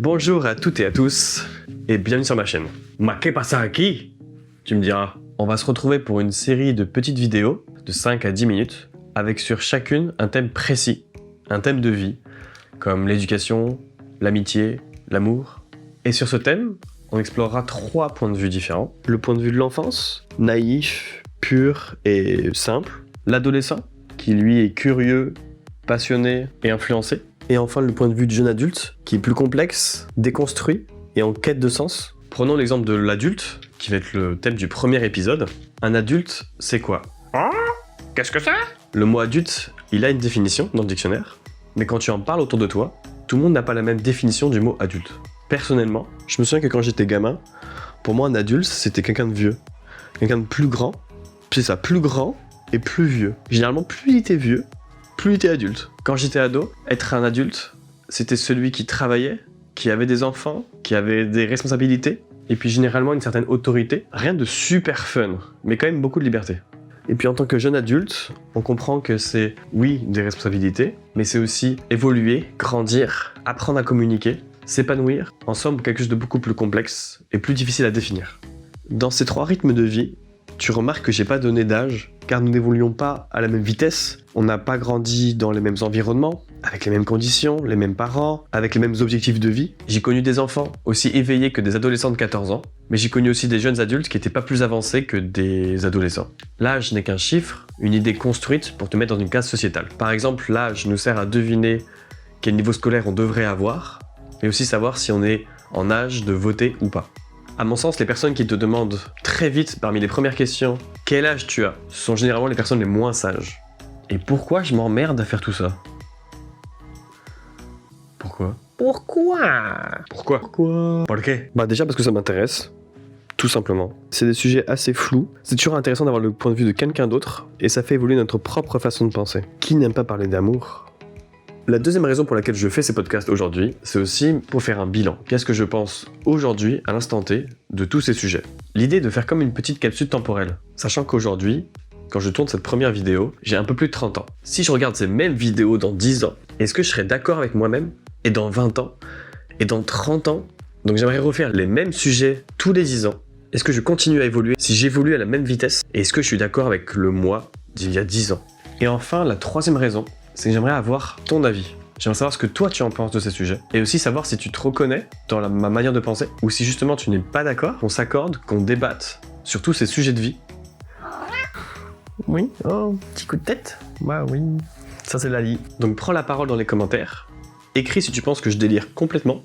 Bonjour à toutes et à tous, et bienvenue sur ma chaîne. Ma que pasa aquí? Tu me diras. On va se retrouver pour une série de petites vidéos de 5 à 10 minutes, avec sur chacune un thème précis, un thème de vie, comme l'éducation, l'amitié, l'amour. Et sur ce thème, on explorera 3 points de vue différents. Le point de vue de l'enfance, naïf, pur et simple. L'adolescent, qui lui est curieux, passionné et influencé. Et enfin le point de vue du jeune adulte, qui est plus complexe, déconstruit et en quête de sens. Prenons l'exemple de l'adulte, qui va être le thème du premier épisode. Un adulte, c'est quoi? Qu'est-ce que c'est? Le mot adulte, il a une définition dans le dictionnaire, mais quand tu en parles autour de toi, tout le monde n'a pas la même définition du mot adulte. Personnellement, je me souviens que quand j'étais gamin, pour moi un adulte, c'était quelqu'un de vieux. Quelqu'un de plus grand, c'est ça, plus grand et plus vieux. Généralement, plus il était vieux, plus il était adulte. Quand j'étais ado, être un adulte, c'était celui qui travaillait, qui avait des enfants, qui avait des responsabilités, et puis généralement une certaine autorité. Rien de super fun, mais quand même beaucoup de liberté. Et puis en tant que jeune adulte, on comprend que c'est, oui, des responsabilités, mais c'est aussi évoluer, grandir, apprendre à communiquer, s'épanouir. En somme, quelque chose de beaucoup plus complexe et plus difficile à définir. Dans ces 3 rythmes de vie, tu remarques que j'ai pas donné d'âge, car nous n'évoluons pas à la même vitesse. On n'a pas grandi dans les mêmes environnements, avec les mêmes conditions, les mêmes parents, avec les mêmes objectifs de vie. J'ai connu des enfants aussi éveillés que des adolescents de 14 ans, mais j'ai connu aussi des jeunes adultes qui n'étaient pas plus avancés que des adolescents. L'âge n'est qu'un chiffre, une idée construite pour te mettre dans une case sociétale. Par exemple, l'âge nous sert à deviner quel niveau scolaire on devrait avoir, mais aussi savoir si on est en âge de voter ou pas. À mon sens, les personnes qui te demandent très vite, parmi les premières questions, quel âge tu as, ce sont généralement les personnes les moins sages. Et pourquoi je m'emmerde à faire tout ça? Pourquoi? Pourquoi? Bah déjà parce que ça m'intéresse, tout simplement. C'est des sujets assez flous, c'est toujours intéressant d'avoir le point de vue de quelqu'un d'autre, et ça fait évoluer notre propre façon de penser. Qui n'aime pas parler d'amour? La deuxième raison pour laquelle je fais ces podcasts aujourd'hui, c'est aussi pour faire un bilan. Qu'est-ce que je pense aujourd'hui, à l'instant T, de tous ces sujets? L'idée est de faire comme une petite capsule temporelle, sachant qu'aujourd'hui, quand je tourne cette première vidéo, j'ai un peu plus de 30 ans. Si je regarde ces mêmes vidéos dans 10 ans, est-ce que je serai d'accord avec moi-même? Et dans 20 ans? Et dans 30 ans? Donc j'aimerais refaire les mêmes sujets tous les 10 ans. Est-ce que je continue à évoluer si j'évolue à la même vitesse? Et est-ce que je suis d'accord avec le moi d'il y a 10 ans? Et enfin, la troisième raison, c'est que j'aimerais avoir ton avis. J'aimerais savoir ce que toi tu en penses de ces sujets. Et aussi savoir si tu te reconnais dans ma manière de penser, ou si justement tu n'es pas d'accord, qu'on s'accorde, qu'on débatte sur tous ces sujets de vie. Oui, oh, petit coup de tête. Bah oui, ça c'est Lali. Donc prends la parole dans les commentaires, écris si tu penses que je délire complètement,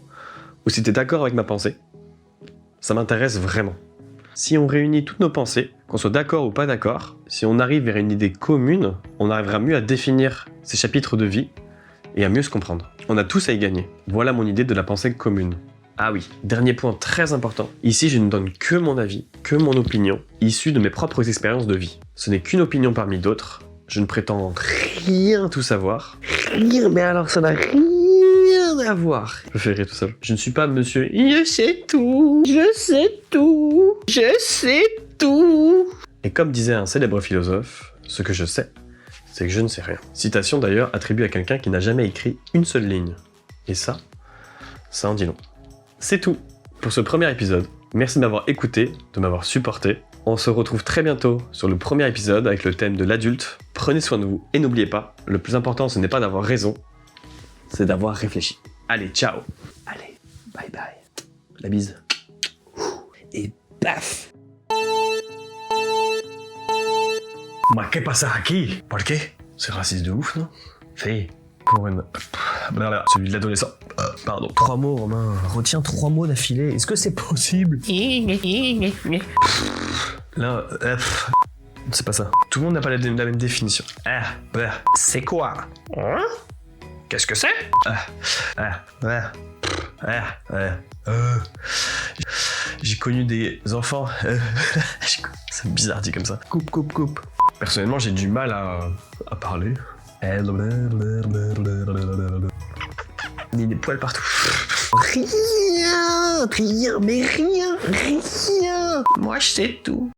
ou si tu es d'accord avec ma pensée. Ça m'intéresse vraiment. Si on réunit toutes nos pensées, qu'on soit d'accord ou pas d'accord, si on arrive vers une idée commune, on arrivera mieux à définir ces chapitres de vie et à mieux se comprendre. On a tous à y gagner. Voilà mon idée de la pensée commune. Ah oui, dernier point très important. Ici, je ne donne que mon avis, que mon opinion, issue de mes propres expériences de vie. Ce n'est qu'une opinion parmi d'autres. Je ne prétends rien tout savoir. Rien, mais alors ça n'a rien à voir. Je fais rire tout seul. Je ne suis pas monsieur « Je sais tout, je sais tout, je sais tout ». Et comme disait un célèbre philosophe, ce que je sais, c'est que je ne sais rien. Citation d'ailleurs attribuée à quelqu'un qui n'a jamais écrit une seule ligne. Et ça en dit long. C'est tout pour ce premier épisode. Merci de m'avoir écouté, de m'avoir supporté. On se retrouve très bientôt sur le premier épisode avec le thème de l'adulte. Prenez soin de vous et n'oubliez pas, le plus important ce n'est pas d'avoir raison, c'est d'avoir réfléchi. Allez, ciao. Allez, bye bye. La bise. Et paf. Ma que pasa aquí? ¿Por qué? C'est raciste de ouf, non? Fait pour une... Celui de l'adolescent. Pardon. 3 mots, Romain. Retiens 3 mots d'affilée. Est-ce que c'est possible? Là, c'est pas ça. Tout le monde n'a pas la même définition. C'est quoi? Qu'est-ce que c'est? J'ai connu des enfants... c'est bizarre dit comme ça. Coupe. Personnellement, j'ai du mal à parler. Il y a des poils partout. Rien. Moi, je sais tout.